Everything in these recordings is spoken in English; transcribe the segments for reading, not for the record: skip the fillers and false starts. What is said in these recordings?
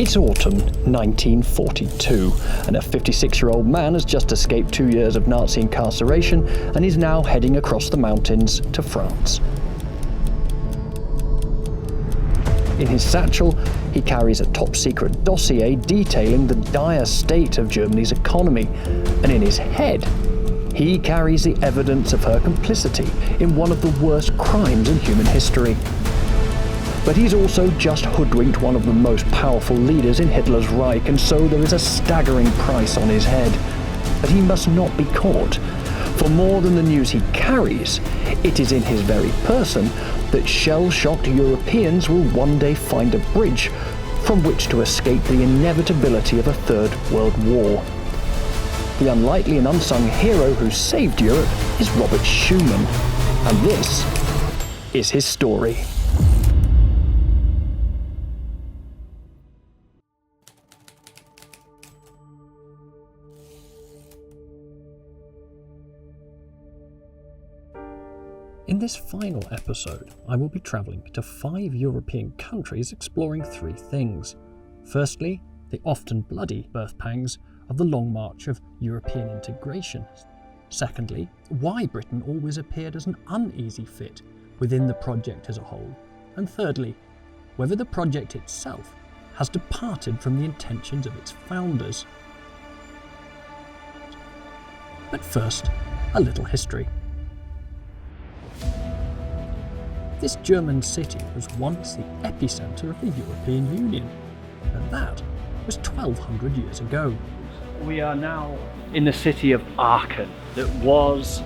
It's autumn 1942, and a 56-year-old man has just escaped 2 years of Nazi incarceration and is now heading across the mountains to France. In his satchel, he carries a top-secret dossier detailing the dire state of Germany's economy, and in his head, he carries the evidence of her complicity in one of the worst crimes in human history. But he's also just hoodwinked one of the most powerful leaders in Hitler's Reich, and so there is a staggering price on his head. But he must not be caught. For more than the news he carries, it is in his very person that shell-shocked Europeans will one day find a bridge from which to escape the inevitability of a Third World War. The unlikely and unsung hero who saved Europe is Robert Schumann, and this is his story. In this final episode, I will be travelling to 5 European countries exploring 3 things. Firstly, the often bloody birth pangs of the long march of European integration. Secondly, why Britain always appeared as an uneasy fit within the project as a whole. And thirdly, whether the project itself has departed from the intentions of its founders. But first, a little history. This German city was once the epicentre of the European Union, and that was 1200 years ago. We are now in the city of Aachen, that was,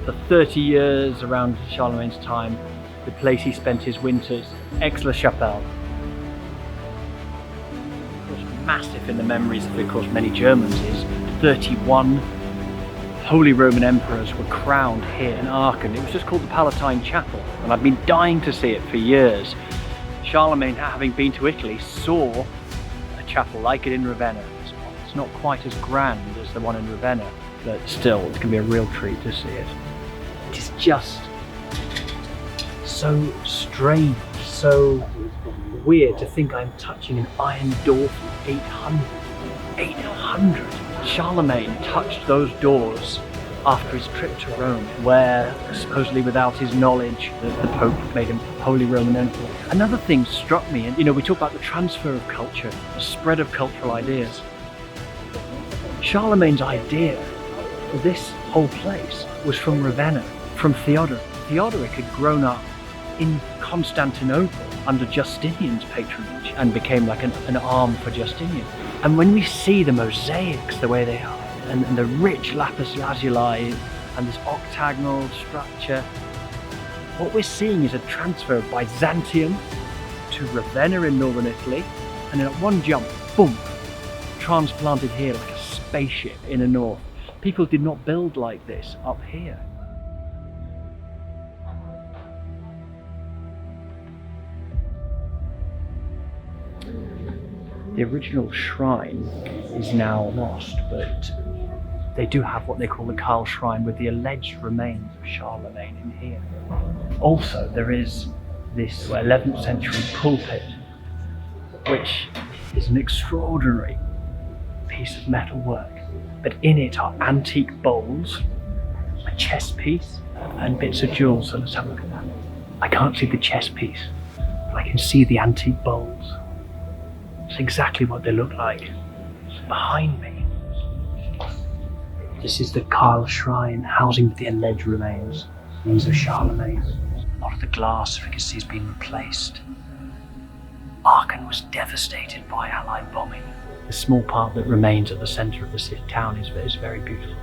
for 30 years around Charlemagne's time, the place he spent his winters, Aix-la-Chapelle. Of course, massive in the memories of, course, many Germans is 31 Holy Roman Emperors were crowned here in Aachen. It was just called the Palatine Chapel, and I've been dying to see it for years. Charlemagne, having been to Italy, saw a chapel like it in Ravenna. It's not quite as grand as the one in Ravenna, but still, it's going to be a real treat to see it. It is just so strange, so weird to think I'm touching an iron door from 800. 800! Charlemagne touched those doors after his trip to Rome, where, supposedly without his knowledge, the Pope made him Holy Roman Emperor. Another thing struck me, and we talk about the transfer of culture, the spread of cultural ideas. Charlemagne's idea for this whole place was from Ravenna, from Theodoric. Theodoric had grown up in Constantinople under Justinian's patronage and became like an arm for Justinian. And when we see the mosaics the way they are, and the rich lapis lazuli and this octagonal structure, what we're seeing is a transfer of Byzantium to Ravenna in northern Italy, and then at one jump, boom, transplanted here like a spaceship in the north. People did not build like this up here. The original shrine is now lost, but they do have what they call the Karl Shrine with the alleged remains of Charlemagne in here. Also, there is this 11th century pulpit, which is an extraordinary piece of metal work. But in it are antique bowls, a chess piece, and bits of jewels. So let's have a look at that. I can't see the chess piece, but I can see the antique bowls. It's exactly what they look like. It's behind me. This is the Karl Shrine, housing the alleged remains of Charlemagne. A lot of the glass fricassee has been replaced. Aachen was devastated by Allied bombing. The small part that remains at the centre of the city town is very beautiful.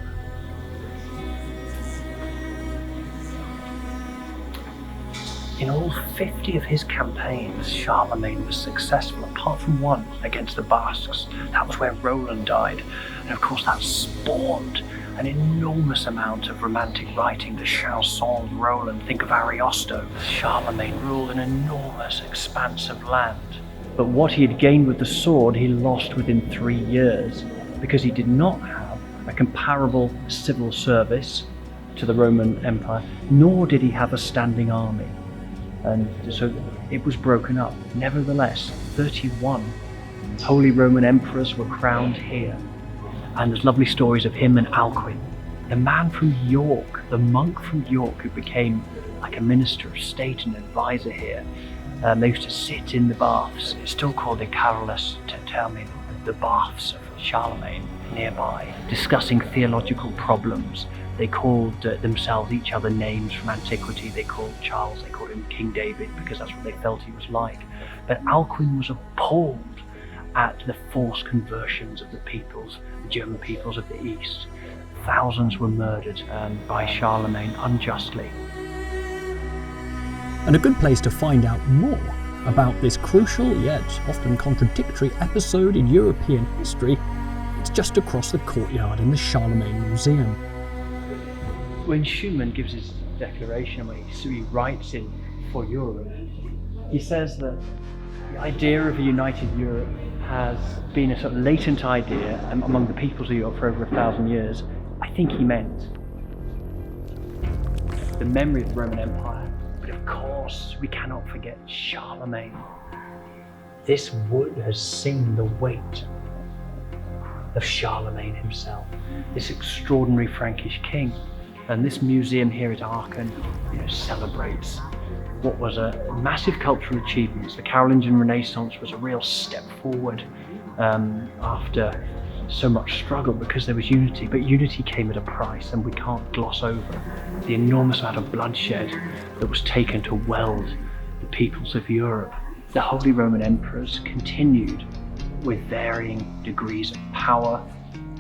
In all 50 of his campaigns, Charlemagne was successful, apart from one against the Basques. That was where Roland died. And of course that spawned an enormous amount of romantic writing, the chansons of Roland. Think of Ariosto. Charlemagne ruled an enormous expanse of land. But what he had gained with the sword, he lost within 3 years, because he did not have a comparable civil service to the Roman Empire, nor did he have a standing army. And so it was broken up. Nevertheless, 31 Holy Roman emperors were crowned here. And there's lovely stories of him and Alcuin, the man from York, the monk from York who became like a minister of state and advisor here. They used to sit in the baths. It's still called in Carolus Termin, the baths of Charlemagne nearby, discussing theological problems. They called themselves each other names from antiquity. They called Charles, they called him King David because that's what they felt he was like. But Alcuin was appalled at the forced conversions of the peoples, the German peoples of the East. Thousands were murdered by Charlemagne unjustly. And a good place to find out more about this crucial yet often contradictory episode in European history, it's just across the courtyard in the Charlemagne Museum. When Schumann gives his declaration, when he writes in For Europe, he says that the idea of a united Europe has been a sort of latent idea among the peoples of Europe for over 1,000 years. I think he meant the memory of the Roman Empire, but of course we cannot forget Charlemagne. This wood has seen the weight of Charlemagne himself, this extraordinary Frankish king. And this museum here at Aachen, celebrates what was a massive cultural achievement. The Carolingian Renaissance was a real step forward after so much struggle because there was unity, but unity came at a price, and we can't gloss over the enormous amount of bloodshed that was taken to weld the peoples of Europe. The Holy Roman emperors continued with varying degrees of power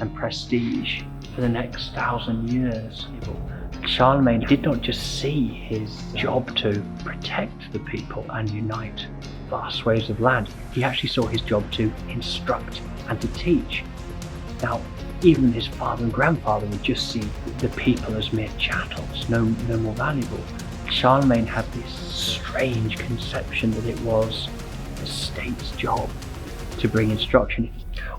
and prestige for the next 1,000 years. Charlemagne did not just see his job to protect the people and unite vast swathes of land, he actually saw his job to instruct and to teach. Now, even his father and grandfather would just see the people as mere chattels, no more valuable. Charlemagne had this strange conception that it was the state's job to bring instruction.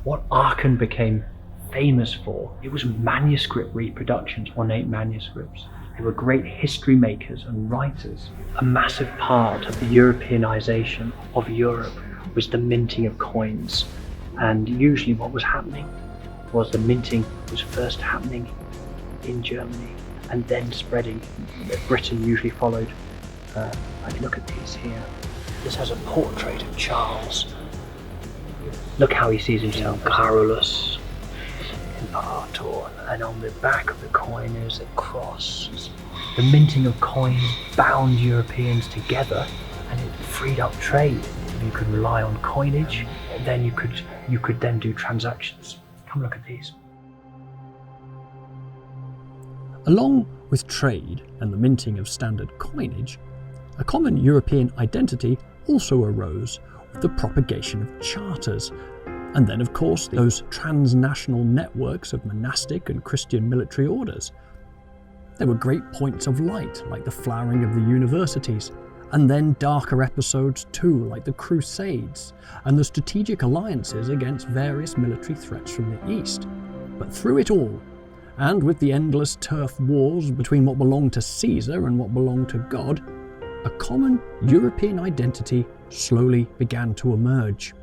What Aachen became famous for, it was manuscript reproductions, ornate manuscripts. They were great history makers and writers. A massive part of the Europeanization of Europe was the minting of coins, and usually what was happening was the minting was first happening in Germany and then spreading. Britain usually followed. I can look at these here. This has a portrait of Charles. Look how he sees himself, Carolus, and on the back of the coin is a cross. The minting of coins bound Europeans together, and it freed up trade. You could rely on coinage, and then you could then do transactions. Come look at these. Along with trade and the minting of standard coinage, a common European identity also arose with the propagation of charters. And then, of course, those transnational networks of monastic and Christian military orders. There were great points of light, like the flowering of the universities, and then darker episodes too, like the Crusades, and the strategic alliances against various military threats from the East. But through it all, and with the endless turf wars between what belonged to Caesar and what belonged to God, a common European identity slowly began to emerge.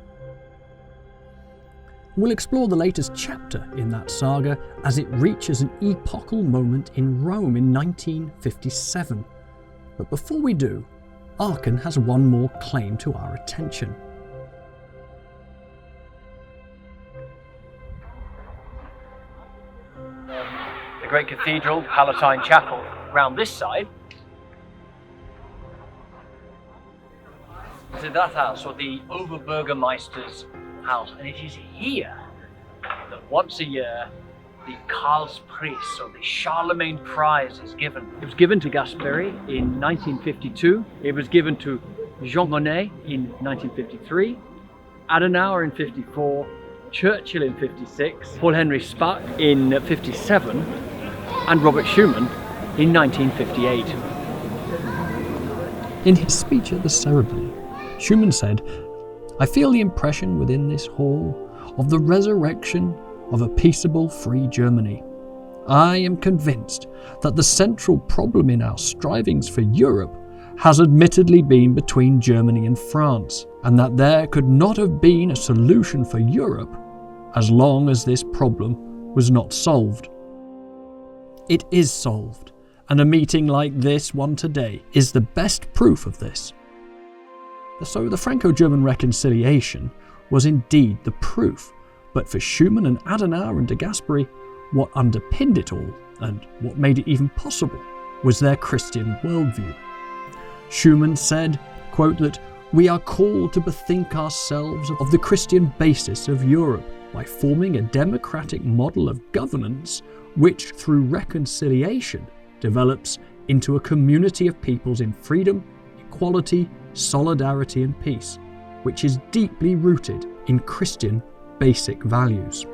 We'll explore the latest chapter in that saga as it reaches an epochal moment in Rome in 1957. But before we do, Aachen has one more claim to our attention. The great cathedral, Palatine Chapel, round this side. So that house, or the Oberbürgermeister's house, and it is here that once a year the Karlspreis, or the Charlemagne Prize, is given. It was given to Gasperi in 1952, it was given to Jean Monnet in 1953, Adenauer in 54, Churchill in 56, Paul Henry Spaak in 57, and Robert Schumann in 1958. In his speech at the ceremony, Schumann said, "I feel the impression within this hall of the resurrection of a peaceable, free Germany. I am convinced that the central problem in our strivings for Europe has admittedly been between Germany and France, and that there could not have been a solution for Europe as long as this problem was not solved. It is solved, and a meeting like this one today is the best proof of this. So the Franco-German reconciliation was indeed the proof, but for Schumann and Adenauer and de Gasperi, what underpinned it all, and what made it even possible, was their Christian worldview. Schumann said, quote, that we are called to bethink ourselves of the Christian basis of Europe by forming a democratic model of governance which, through reconciliation, develops into a community of peoples in freedom, equality, solidarity and peace, which is deeply rooted in Christian basic values.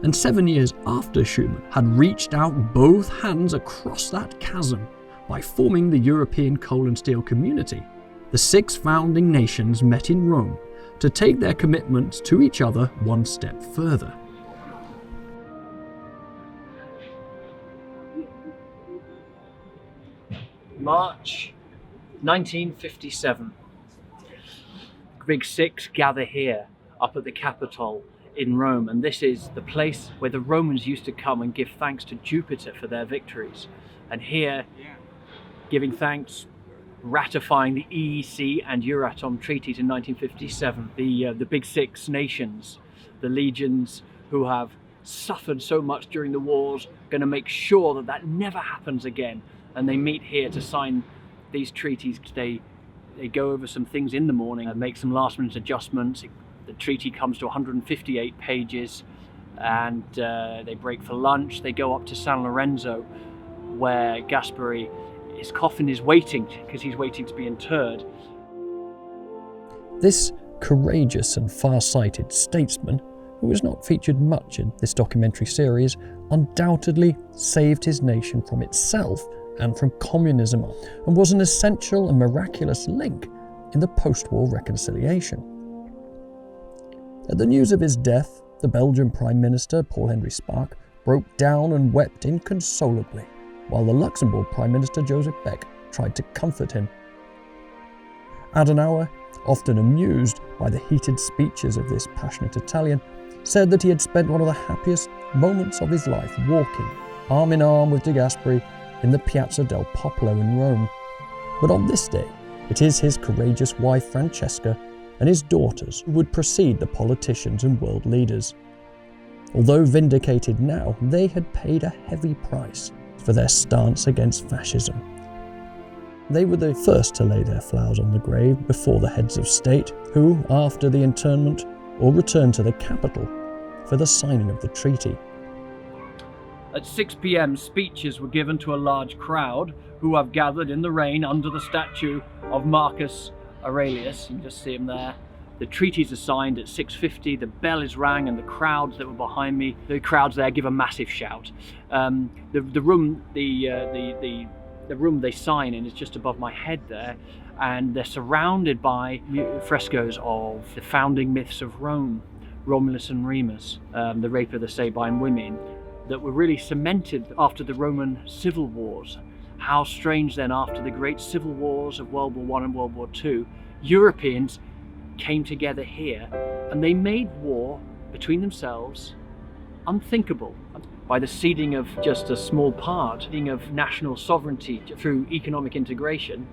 And 7 years after Schumann had reached out both hands across that chasm by forming the European Coal and Steel Community, the 6 founding nations met in Rome to take their commitments to each other one step further. March 1957. The Big 6 gather here, up at the Capitol in Rome, and this is the place where the Romans used to come and give thanks to Jupiter for their victories. And here, giving thanks, ratifying the EEC and Euratom treaties in 1957, the Big 6 nations, the legions who have suffered so much during the wars, going to make sure that that never happens again. And they meet here to sign these treaties. They go over some things in the morning and make some last minute adjustments. The treaty comes to 158 pages, and they break for lunch. They go up to San Lorenzo, where Gasperi, his coffin is waiting, because he's waiting to be interred. This courageous and far-sighted statesman, who was not featured much in this documentary series, undoubtedly saved his nation from itself and from communism, and was an essential and miraculous link in the post-war reconciliation. At the news of his death, the Belgian Prime Minister, Paul-Henri Spaak, broke down and wept inconsolably, while the Luxembourg Prime Minister, Joseph Beck, tried to comfort him. Adenauer, often amused by the heated speeches of this passionate Italian, said that he had spent one of the happiest moments of his life walking, arm in arm with de Gasperi, in the Piazza del Popolo in Rome. But on this day, it is his courageous wife Francesca and his daughters who would precede the politicians and world leaders. Although vindicated now, they had paid a heavy price for their stance against fascism. They were the first to lay their flowers on the grave before the heads of state, who, after the interment, all returned to the capital for the signing of the treaty. At 6 p.m, speeches were given to a large crowd who have gathered in the rain under the statue of Marcus Aurelius. You can just see him there. The treaties are signed at 6:50, the bell is rang, and the crowds that were behind me, the crowds there give a massive shout. The room they sign in is just above my head there, and they're surrounded by frescoes of the founding myths of Rome, Romulus and Remus, the rape of the Sabine women, that were really cemented after the Roman civil wars. How strange then, after the great civil wars of World War I and World War II, Europeans came together here and they made war between themselves unthinkable by the ceding of just a small part of national sovereignty through economic integration.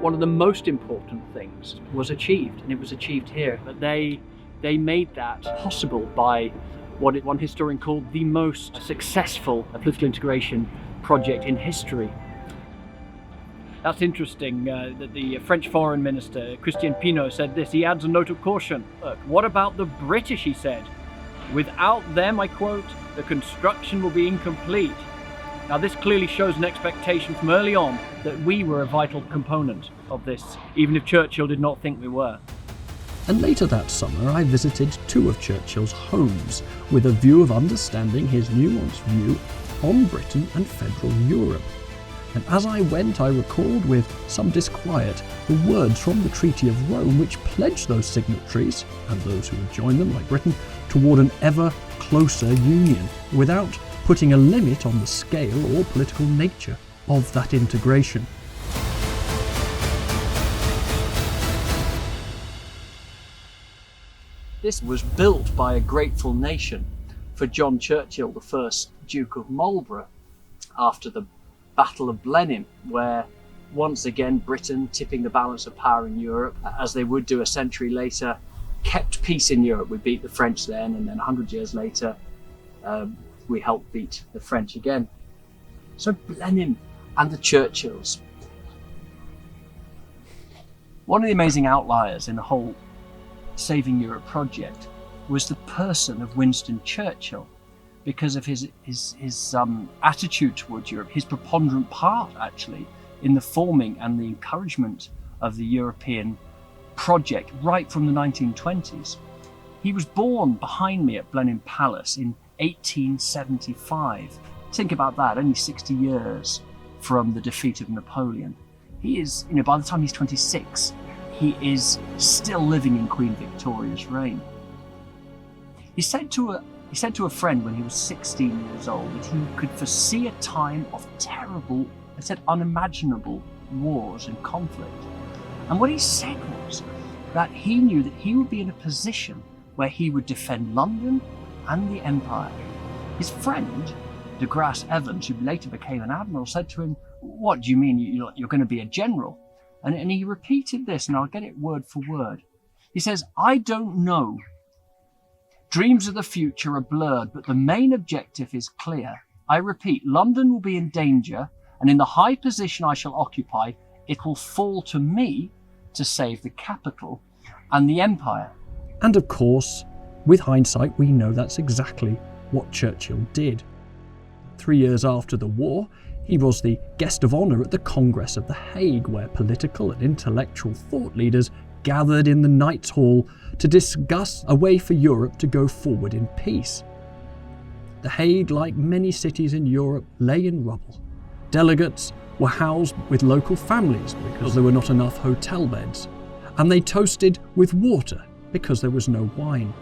One of the most important things was achieved, and it was achieved here. But they made that possible by what one historian called the most successful political integration project in history. That's interesting that the French Foreign Minister, Christian Pinault, said this. He adds a note of caution. Look, what about the British, he said. Without them, I quote, the construction will be incomplete. Now this clearly shows an expectation from early on that we were a vital component of this, even if Churchill did not think we were. And later that summer I visited 2 of Churchill's homes with a view of understanding his nuanced view on Britain and federal Europe. And as I went, I recalled with some disquiet the words from the Treaty of Rome which pledged those signatories, and those who would join them like Britain, toward an ever closer union, without putting a limit on the scale or political nature of that integration. This was built by a grateful nation for John Churchill, the first Duke of Marlborough, after the Battle of Blenheim, where once again Britain, tipping the balance of power in Europe, as they would do a century later, kept peace in Europe. We beat the French then, and then 100 years later, we helped beat the French again. So Blenheim and the Churchills. One of the amazing outliers in the whole Saving Europe project was the person of Winston Churchill, because of his attitude towards Europe, his preponderant part actually in the forming and the encouragement of the European project right from the 1920s. He was born behind me at Blenheim Palace in 1875. Think about that, only 60 years from the defeat of Napoleon. He is, by the time he's 26, he is still living in Queen Victoria's reign. He said to a friend when he was 16 years old that he could foresee a time of terrible, unimaginable wars and conflict. And what he said was that he knew that he would be in a position where he would defend London and the Empire. His friend, de Grasse Evans, who later became an admiral, said to him, "What do you mean you're going to be a general?" And he repeated this, and I'll get it word for word. He says, "I don't know. Dreams of the future are blurred, but the main objective is clear. I repeat, London will be in danger, and in the high position I shall occupy, it will fall to me to save the capital and the empire." And of course, with hindsight, we know that's exactly what Churchill did. 3 years after the war, he was the guest of honour at the Congress of The Hague, where political and intellectual thought leaders gathered in the Knights' Hall to discuss a way for Europe to go forward in peace. The Hague, like many cities in Europe, lay in rubble. Delegates were housed with local families because there were not enough hotel beds, and they toasted with water because there was no wine.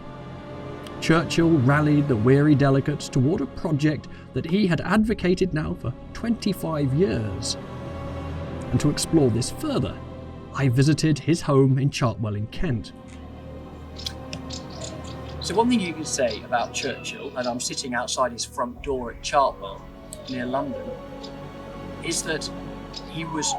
Churchill rallied the weary delegates toward a project that he had advocated now for 25 years. And to explore this further, I visited his home in Chartwell in Kent. So one thing you can say about Churchill, and I'm sitting outside his front door at Chartwell, near London, is that he was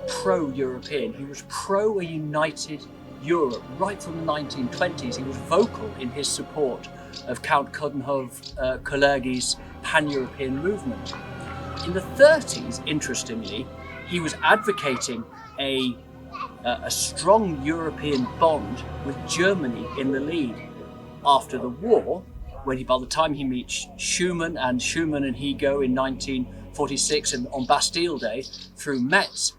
pro-European. He was pro a united Europe. Right from the 1920s, he was vocal in his support of Count Coudenhove-Kalergi's pan-European movement. In the 30s, interestingly, he was advocating a strong European bond with Germany in the lead. After the war, by the time he meets Schumann and he go in 1946 and on Bastille Day through Metz,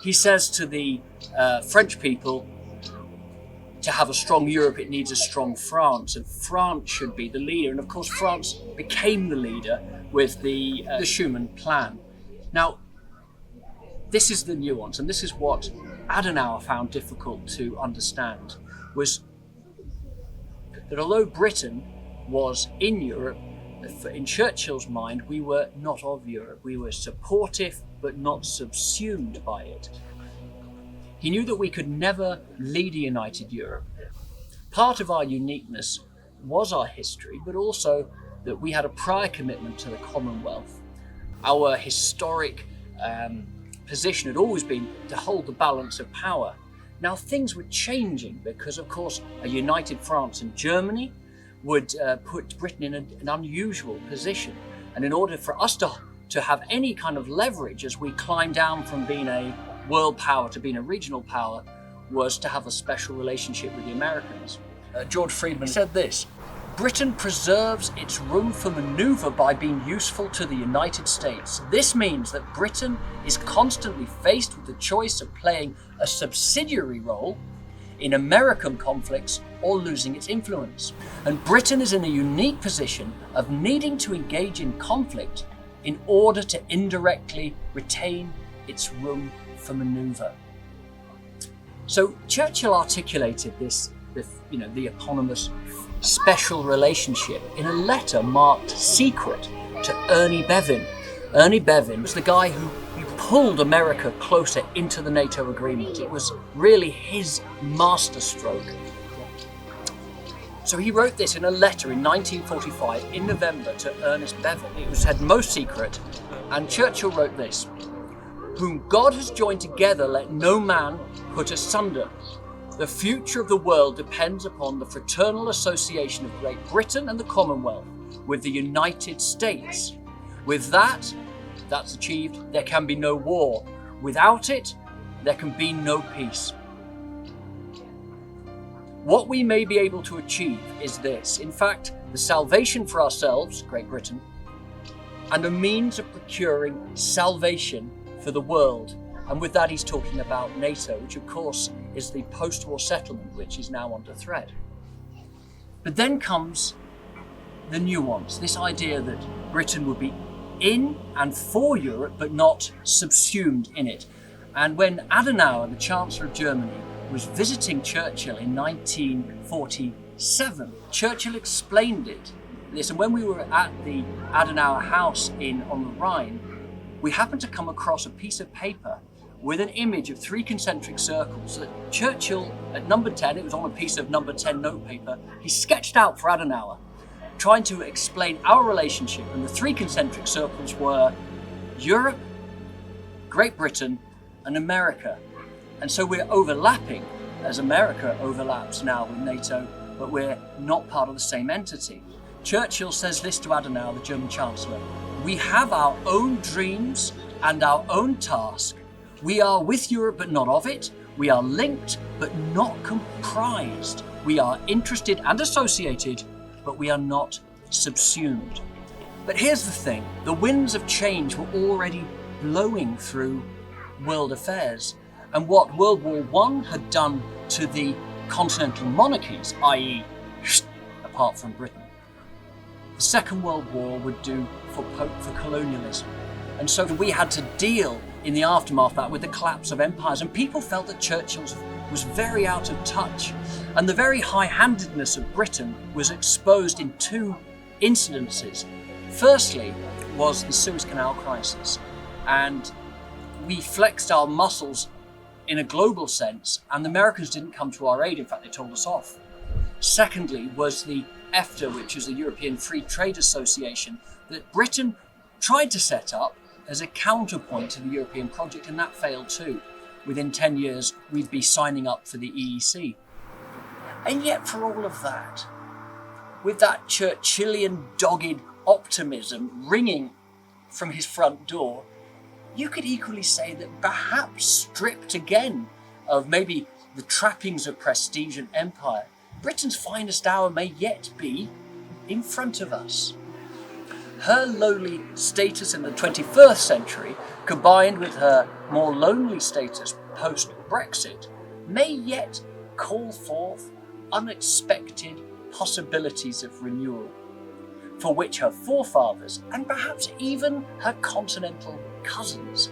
he says to the French people, to have a strong Europe, it needs a strong France, and France should be the leader. And of course, France became the leader with the Schumann plan. Now, this is the nuance, and this is what Adenauer found difficult to understand, was that although Britain was in Europe, in Churchill's mind, we were not of Europe. We were supportive, but not subsumed by it. He knew that we could never lead a united Europe. Part of our uniqueness was our history, but also that we had a prior commitment to the Commonwealth. Our historic position had always been to hold the balance of power. Now things were changing because, of course, a united France and Germany would put Britain in an unusual position. And in order for us to have any kind of leverage as we climb down from being a world power to being a regional power, was to have a special relationship with the Americans. George Friedman said this: "Britain preserves its room for maneuver by being useful to the United States. This means that Britain is constantly faced with the choice of playing a subsidiary role in American conflicts or losing its influence. And Britain is in a unique position of needing to engage in conflict in order to indirectly retain its room for maneuver." So Churchill articulated the eponymous special relationship in a letter marked secret to Ernie Bevin. Ernie Bevin was the guy who pulled America closer into the NATO agreement. It was really his masterstroke. So he wrote this in a letter in 1945 in November to Ernest Bevell. It was had most secret, and Churchill wrote this: "Whom God has joined together, let no man put asunder. The future of the world depends upon the fraternal association of Great Britain and the Commonwealth with the United States. With that, if that's achieved, there can be no war. Without it, there can be no peace. What we may be able to achieve is this, in fact, the salvation for ourselves, Great Britain, and a means of procuring salvation for the world." And with that, he's talking about NATO, which of course is the post-war settlement, which is now under threat. But then comes the nuance, this idea that Britain would be in and for Europe, but not subsumed in it. And when Adenauer, the Chancellor of Germany, was visiting Churchill in 1947, Churchill explained this. And when we were at the Adenauer House on the Rhine, we happened to come across a piece of paper with an image of 3 concentric circles that Churchill, at number 10, it was on a piece of number 10 notepaper, he sketched out for Adenauer, trying to explain our relationship. And the 3 concentric circles were Europe, Great Britain, and America. And so we're overlapping, as America overlaps now with NATO, but we're not part of the same entity. Churchill says this to Adenauer, the German Chancellor: "We have our own dreams and our own task. We are with Europe but not of it. We are linked but not comprised. We are interested and associated, but we are not subsumed." But here's the thing, the winds of change were already blowing through world affairs. And what World War I had done to the continental monarchies, i.e. apart from Britain, the Second World War would do for colonialism. And so we had to deal in the aftermath of that with the collapse of empires, and people felt that Churchill was very out of touch. And the very high-handedness of Britain was exposed in 2 incidences. Firstly was the Suez Canal crisis, and we flexed our muscles in a global sense, and the Americans didn't come to our aid. In fact, they told us off. Secondly was the EFTA, which is the European Free Trade Association, that Britain tried to set up as a counterpoint to the European project, and that failed too. Within 10 years, we'd be signing up for the EEC. And yet, for all of that, with that Churchillian dogged optimism ringing from his front door, you could equally say that perhaps stripped again of maybe the trappings of prestige and empire, Britain's finest hour may yet be in front of us. Her lowly status in the 21st century, combined with her more lonely status post-Brexit, may yet call forth unexpected possibilities of renewal, for which her forefathers, and perhaps even her continental cousins,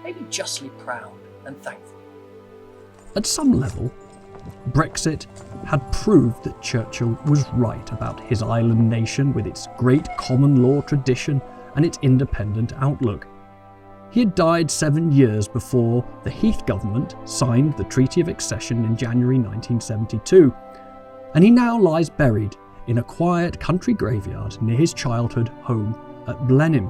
may be justly proud and thankful. At some level, Brexit had proved that Churchill was right about his island nation with its great common law tradition and its independent outlook. He had died 7 years before the Heath government signed the Treaty of Accession in January 1972, and he now lies buried in a quiet country graveyard near his childhood home at Blenheim.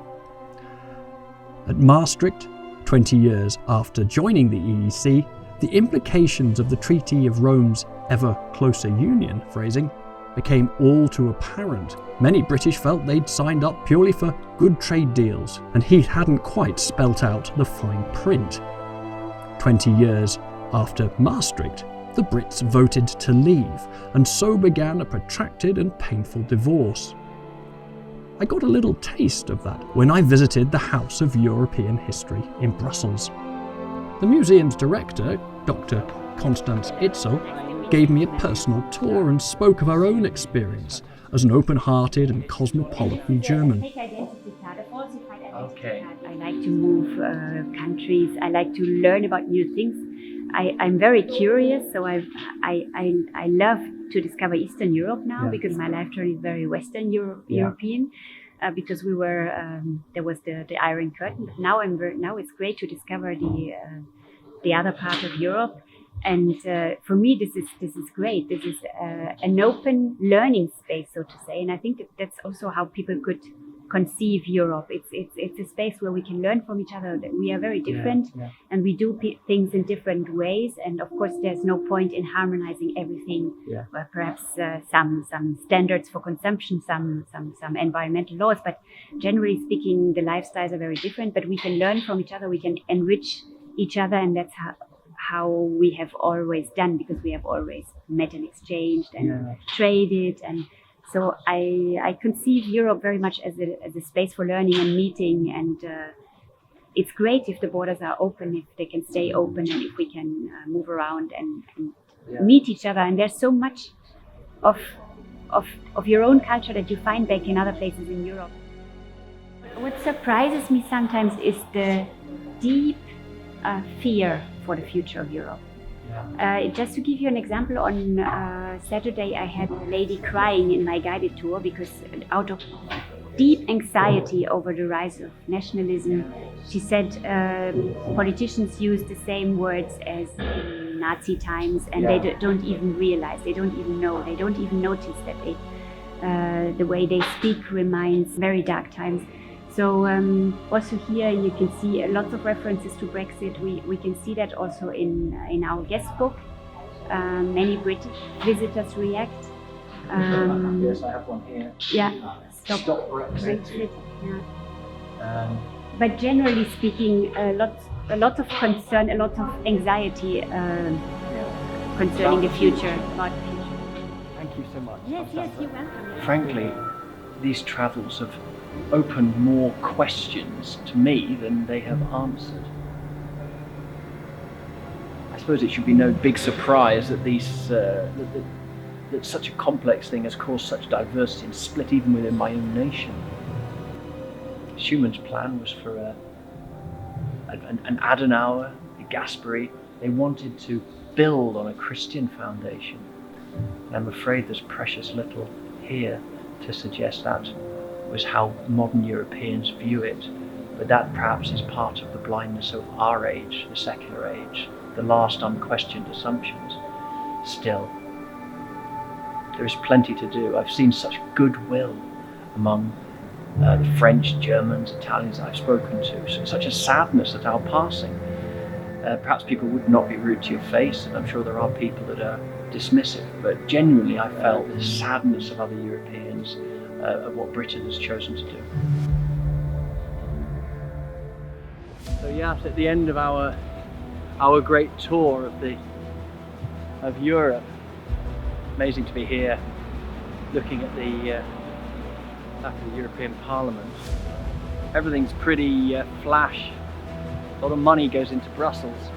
At Maastricht, 20 years after joining the EEC, the implications of the Treaty of Rome's ever closer union phrasing became all too apparent. Many British felt they'd signed up purely for good trade deals, and Heath hadn't quite spelt out the fine print. 20 years after Maastricht, the Brits voted to leave, and so began a protracted and painful divorce. I got a little taste of that when I visited the House of European History in Brussels. The museum's director, Dr. Constance Itzel, gave me a personal tour and spoke of her own experience as an open-hearted and cosmopolitan German. Okay. I like to move countries. I like to learn about new things. I'm very curious, so I love to discover Eastern Europe now because my life journey is very Western European. because we were there was the Iron Curtain. But now now it's great to discover the other part of Europe. And for me, this is great. This is an open learning space, so to say. And I think that's also how people could conceive Europe. It's a space where we can learn from each other. That we are very different, and we do things in different ways. And of course, there's no point in harmonizing everything. Well, perhaps some standards for consumption, some environmental laws. But generally speaking, the lifestyles are very different. But we can learn from each other. We can enrich each other, and that's how we have always done, because we have always met and exchanged and traded. And so I conceive Europe very much as a space for learning and meeting, and it's great if the borders are open, if they can stay open, and if we can move around and meet each other. And there's so much of your own culture that you find back in other places in Europe. What surprises me sometimes is the deep fear for the future of Europe. Just to give you an example, on Saturday I had a lady crying in my guided tour because out of deep anxiety over the rise of nationalism, she said politicians use the same words as in Nazi times, and they don't even realize, they don't even know, they don't even notice that the way they speak reminds very dark times. So also here you can see lots of references to Brexit. We can see that also in our guest book. Many British visitors react. Yes, I have one here. Yeah, Stop Brexit. Yeah. But generally speaking, a lot of concern, a lot of anxiety concerning the future. About the future. Thank you so much. Yes, you're welcome. Frankly, these travels have opened more questions to me than they have answered. I suppose it should be no big surprise that that such a complex thing has caused such diversity and split even within my own nation. Schumann's plan was for an Adenauer, a Gasperi. They wanted to build on a Christian foundation. And I'm afraid there's precious little here to suggest that was how modern Europeans view it, but that perhaps is part of the blindness of our age, the secular age, the last unquestioned assumptions. Still, there is plenty to do. I've seen such goodwill among the French, Germans, Italians I've spoken to, such a sadness at our passing. Perhaps people would not be rude to your face, and I'm sure there are people that are dismissive, but genuinely I felt the sadness of other Europeans of what Britain has chosen to do. So yes, at the end of our great tour of Europe, amazing to be here, looking at the back of the European Parliament. Everything's pretty flash. A lot of money goes into Brussels.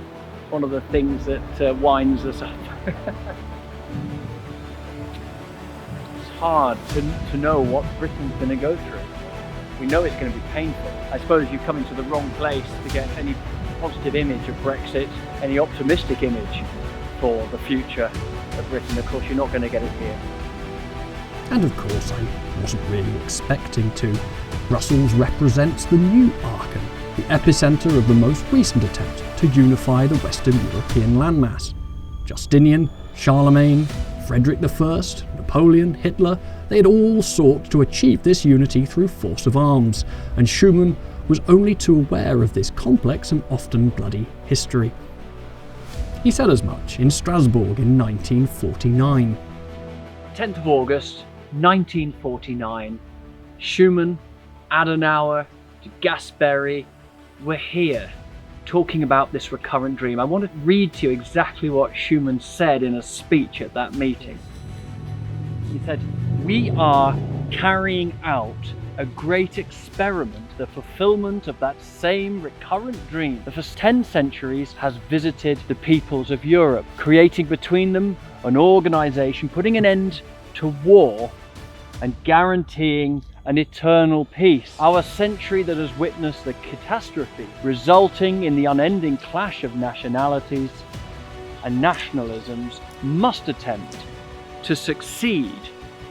One of the things that winds us up. Hard to know what Britain's going to go through. We know it's going to be painful. I suppose you come into the wrong place to get any positive image of Brexit, any optimistic image for the future of Britain. Of course, you're not going to get it here. And of course, I wasn't really expecting to. Brussels represents the new Aachen, the epicentre of the most recent attempt to unify the Western European landmass. Justinian, Charlemagne, Frederick I, Napoleon, Hitler, they had all sought to achieve this unity through force of arms, and Schumann was only too aware of this complex and often bloody history. He said as much in Strasbourg in 1949. 10th of August, 1949, Schumann, Adenauer, de Gasperi, we're here talking about this recurrent dream. I want to read to you exactly what Schumann said in a speech at that meeting. He said, "We are carrying out a great experiment, the fulfillment of that same recurrent dream that for 10 centuries has visited the peoples of Europe, creating between them an organization, putting an end to war and guaranteeing an eternal peace. Our century that has witnessed the catastrophe resulting in the unending clash of nationalities and nationalisms must attempt to succeed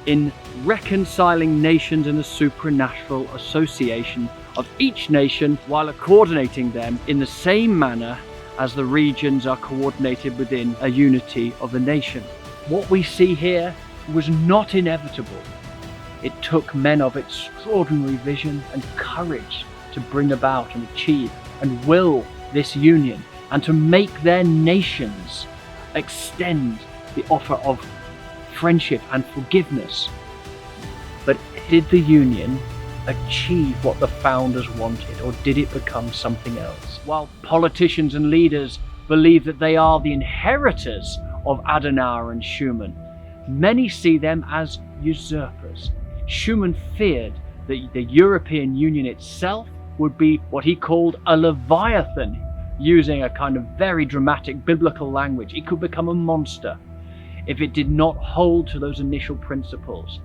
in reconciling nations in a supranational association of each nation while coordinating them in the same manner as the regions are coordinated within a unity of the nation. What we see here was not inevitable. It took men of extraordinary vision and courage to bring about and achieve and will this union, and to make their nations extend the offer of friendship and forgiveness. But did the union achieve what the founders wanted, or did it become something else? While politicians and leaders believe that they are the inheritors of Adenauer and Schumann, many see them as usurpers. Schumann feared that the European Union itself would be what he called a leviathan, using a kind of very dramatic biblical language. It could become a monster if it did not hold to those initial principles.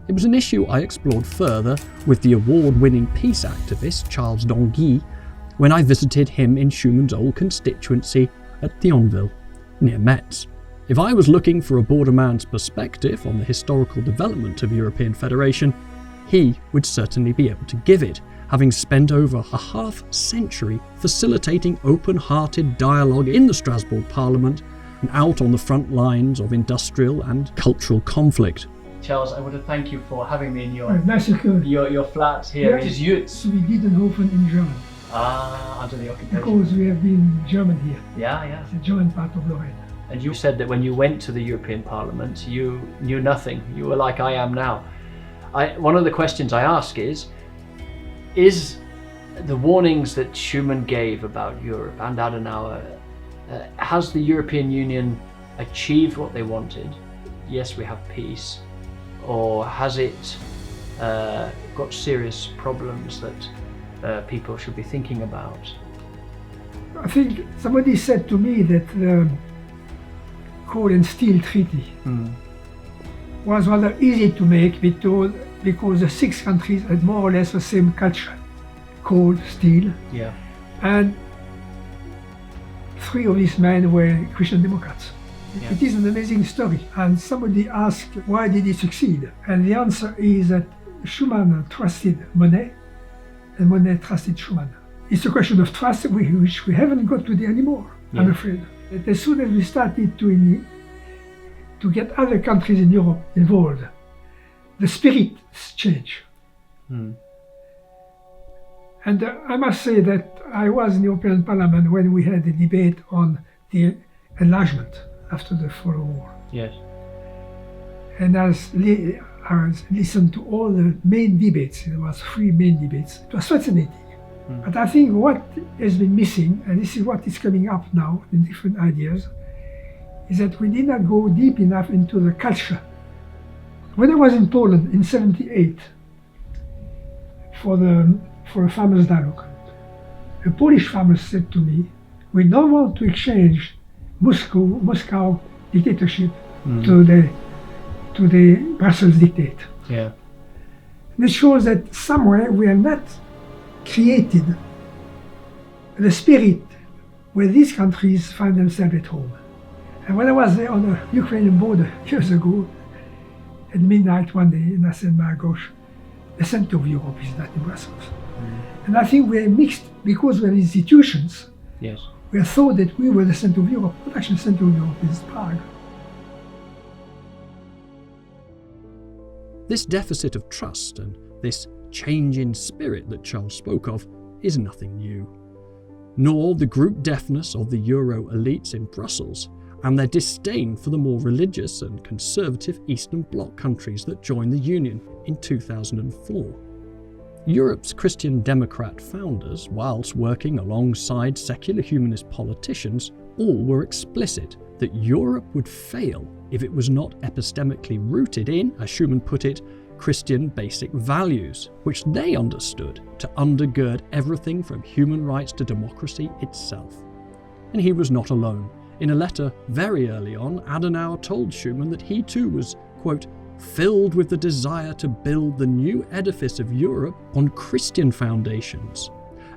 It was an issue I explored further with the award-winning peace activist Charles Dongui when I visited him in Schumann's old constituency at Thionville, near Metz. If I was looking for a borderman's perspective on the historical development of European Federation, he would certainly be able to give it, having spent over a half-century facilitating open-hearted dialogue in the Strasbourg Parliament and out on the front lines of industrial and cultural conflict. Charles, I want to thank you for having me in your flat here in Jutz. We didn't open in German. Under the occupation. Because we have been German here. Yeah. It's the German part of Lorraine. And you said that when you went to the European Parliament, you knew nothing. You were like I am now. One of the questions I ask is the warnings that Schumann gave about Europe and Adenauer, has the European Union achieved what they wanted? Yes, we have peace. Or has it got serious problems that people should be thinking about? I think somebody said to me that the Coal and Steel Treaty was rather easy to make because the 6 countries had more or less the same culture. Coal, steel, and 3 of these men were Christian Democrats. Yeah. It is an amazing story, and somebody asked why did he succeed, and the answer is that Schumann trusted Monet and Monet trusted Schumann. It's a question of trust which we haven't got today anymore, I'm afraid. That as soon as we started to get other countries in Europe involved, the spirit changed. And I must say that I was in the European Parliament when we had a debate on the enlargement after the fall of war. Yes. And I listened to all the main debates. There was 3 main debates. It was fascinating. But I think what has been missing, and this is what is coming up now in different ideas, is that we did not go deep enough into the culture. When I was in Poland in '78 for a farmers' dialogue, a Polish farmer said to me, "We don't want to exchange Moscow dictatorship to the Brussels dictate." Yeah. This shows that somewhere we have not created the spirit where these countries find themselves at home. And when I was there on the Ukrainian border years ago, at midnight one day, and I said, my gosh, the center of Europe is not in Brussels. And I think we're mixed because we're institutions. Yes. We thought that we were the center of Europe, but actually the center of Europe is Prague. This deficit of trust and this change in spirit that Charles spoke of is nothing new, nor the group deafness of the Euro elites in Brussels and their disdain for the more religious and conservative Eastern Bloc countries that joined the Union in 2004. Europe's Christian Democrat founders, whilst working alongside secular humanist politicians, all were explicit that Europe would fail if it was not epistemically rooted in, as Schumann put it, Christian basic values, which they understood to undergird everything from human rights to democracy itself. And he was not alone. In a letter very early on, Adenauer told Schumann that he too was, quote, filled with the desire to build the new edifice of Europe on Christian foundations,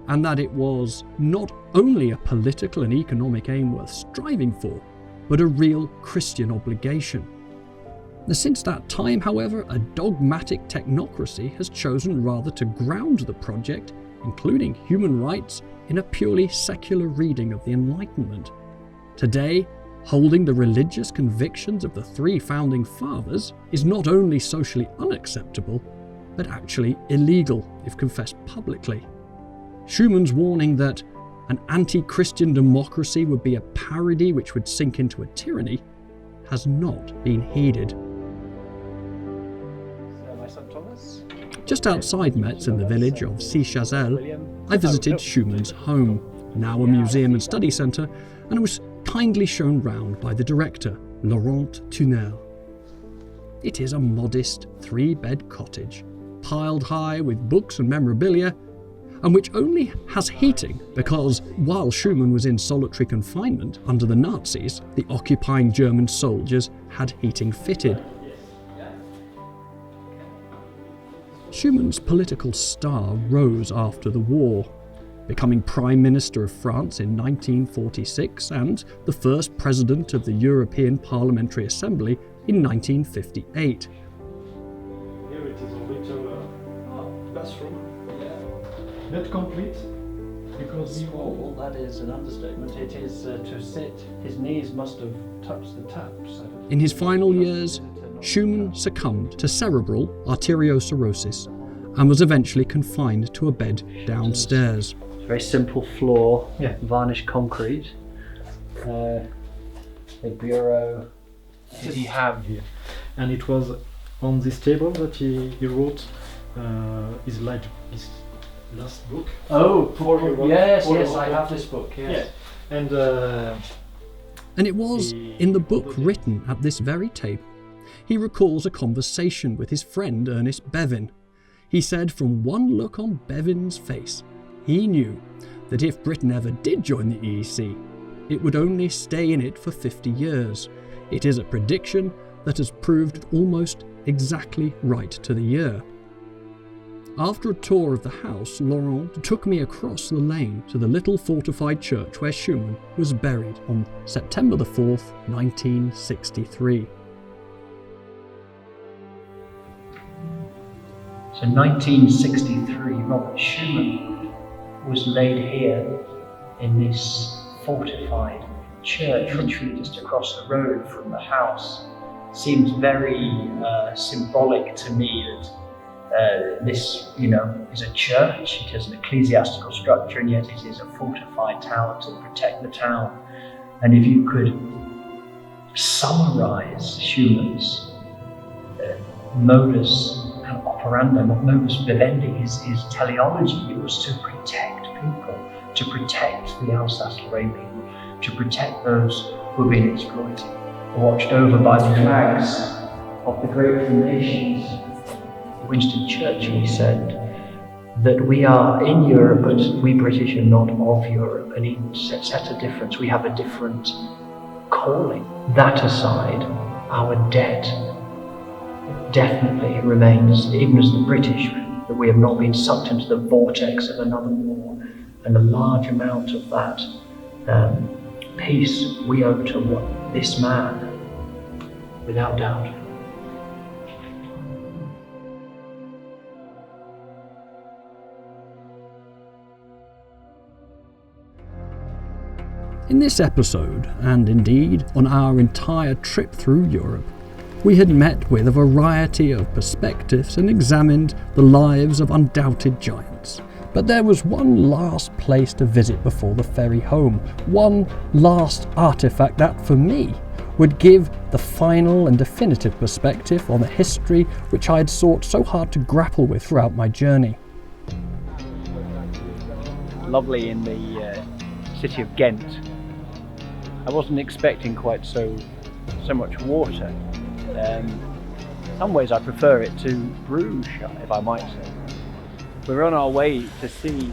and that it was not only a political and economic aim worth striving for, but a real Christian obligation. Since that time, however, a dogmatic technocracy has chosen rather to ground the project, including human rights, in a purely secular reading of the Enlightenment. Today, holding the religious convictions of the three founding fathers is not only socially unacceptable, but actually illegal if confessed publicly. Schumann's warning that an anti-Christian democracy would be a parody which would sink into a tyranny has not been heeded. Just outside Metz in the village of Se2-Ep.6, I visited Schumann's home, now a museum and study centre, and was kindly shown round by the director, Laurent Tunel. It is a modest 3-bed cottage, piled high with books and memorabilia, and which only has heating because, while Schumann was in solitary confinement under the Nazis, the occupying German soldiers had heating fitted. Schumann's political star rose after the war, becoming Prime Minister of France in 1946 and the first President of the European Parliamentary Assembly in 1958. Here it is a little bathroom, not complete, because Small, that is an understatement. It is to sit, his knees must have touched the taps. In his final years, Schumann succumbed to cerebral arteriosclerosis and was eventually confined to a bed downstairs. Very simple floor, varnished concrete. A bureau. Did he have here. And it was on this table that he wrote his last book. Oh, yes, Paul I have this book, yes. Yeah. And it was in the book written at this very table. He recalls a conversation with his friend Ernest Bevin. He said from one look on Bevin's face, he knew that if Britain ever did join the EEC, it would only stay in it for 50 years. It is a prediction that has proved almost exactly right to the year. After a tour of the house, Laurent took me across the lane to the little fortified church where Schumann was buried on September the 4th, 1963. So 1963, Robert Schumann was laid here in this fortified church, literally just across the road from the house. Seems very symbolic to me that this, is a church. It has an ecclesiastical structure, and yet it is a fortified tower to protect the town. And if you could summarize Schumann's modus operandum, modus vivendi, his teleology, it was to protect people, to protect the Alsace-Lorraine people, to protect those who were being exploited, watched over by the flags of the great nations. Winston Churchill said that we are in Europe, but we British are not of Europe, and he set a difference. We have a different calling. That aside, our debt definitely remains, even as the British, that we have not been sucked into the vortex of another war, and a large amount of that peace we owe to this man, without doubt. In this episode, and indeed on our entire trip through Europe, we had met with a variety of perspectives and examined the lives of undoubted giants. But there was one last place to visit before the ferry home, one last artefact that, for me, would give the final and definitive perspective on the history which I had sought so hard to grapple with throughout my journey. Lovely in the city of Ghent. I wasn't expecting quite so much water. In some ways I prefer it to Bruges, if I might say. We're on our way to see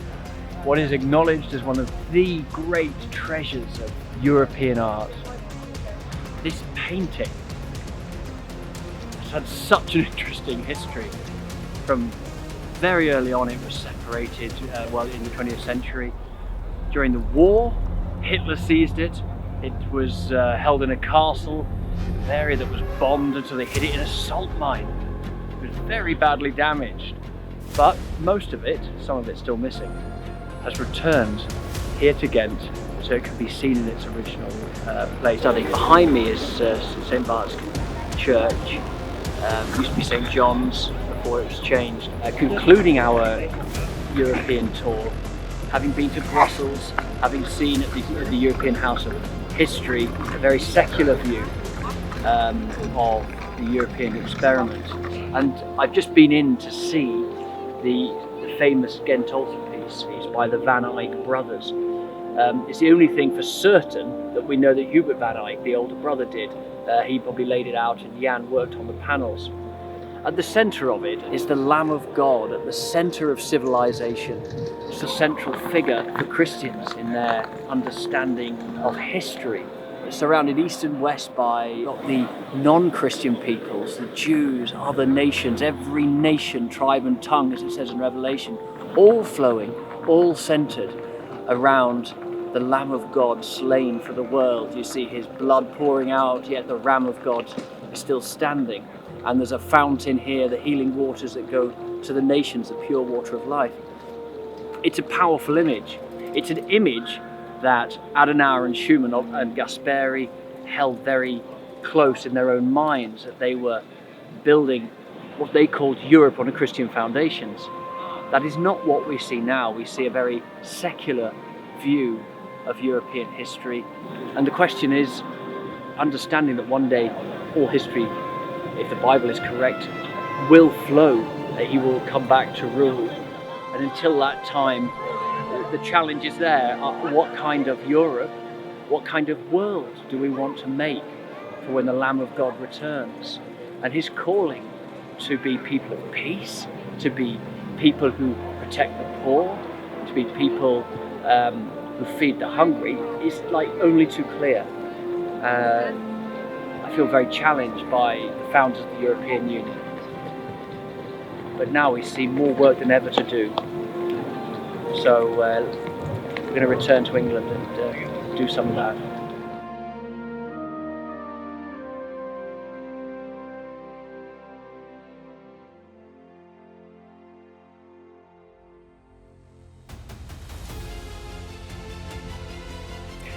what is acknowledged as one of the great treasures of European art. This painting has had such an interesting history. From very early on it was separated, in the 20th century. During the war, Hitler seized it. It was held in a castle an area that was bombed until they hid it in a salt mine. It was very badly damaged, but most of it, some of it still missing, has returned here to Ghent so it can be seen in its original place. I think behind me is St. Bart's Church. Used to be St. John's before it was changed. Concluding our European tour, having been to Brussels, having seen at the European House of History a very secular view of the European experiment, and I've just been in to see the famous Ghent altarpiece by the Van Eyck brothers. It's the only thing for certain that we know that Hubert Van Eyck, the older brother, did. He probably laid it out and Jan worked on the panels. At the centre of it is the Lamb of God, at the centre of civilization. It's a central figure for Christians in their understanding of history. It's surrounded east and west by the non-Christian peoples, the Jews, other nations, every nation, tribe and tongue, as it says in Revelation, all flowing, all centred around the Lamb of God slain for the world. You see his blood pouring out, yet the Lamb of God is still standing. And there's a fountain here, the healing waters that go to the nations, the pure water of life. It's a powerful image. It's an image that Adenauer and Schumann and Gasperi held very close in their own minds, that they were building what they called Europe on a Christian foundations. That is not what we see now. We see a very secular view of European history. And the question is, understanding that one day all history, if the Bible is correct, will flow, that he will come back to rule. And until that time, the challenge is there. What kind of Europe, what kind of world do we want to make for when the Lamb of God returns? And his calling to be people of peace, to be people who protect the poor, to be people who feed the hungry, is like only too clear. I feel very challenged by the founders of the European Union. But now we see more work than ever to do. So we're going to return to England and do some of that.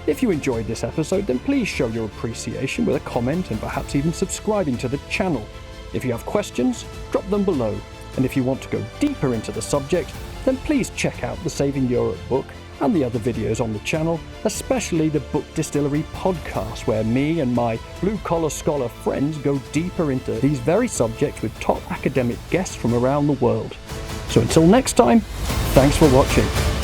If you enjoyed this episode, then please show your appreciation with a comment and perhaps even subscribing to the channel. If you have questions, drop them below. And if you want to go deeper into the subject, then please check out the Saving Europe book and the other videos on the channel, especially the Book Distillery podcast, where me and my blue-collar scholar friends go deeper into these very subjects with top academic guests from around the world. So until next time, thanks for watching.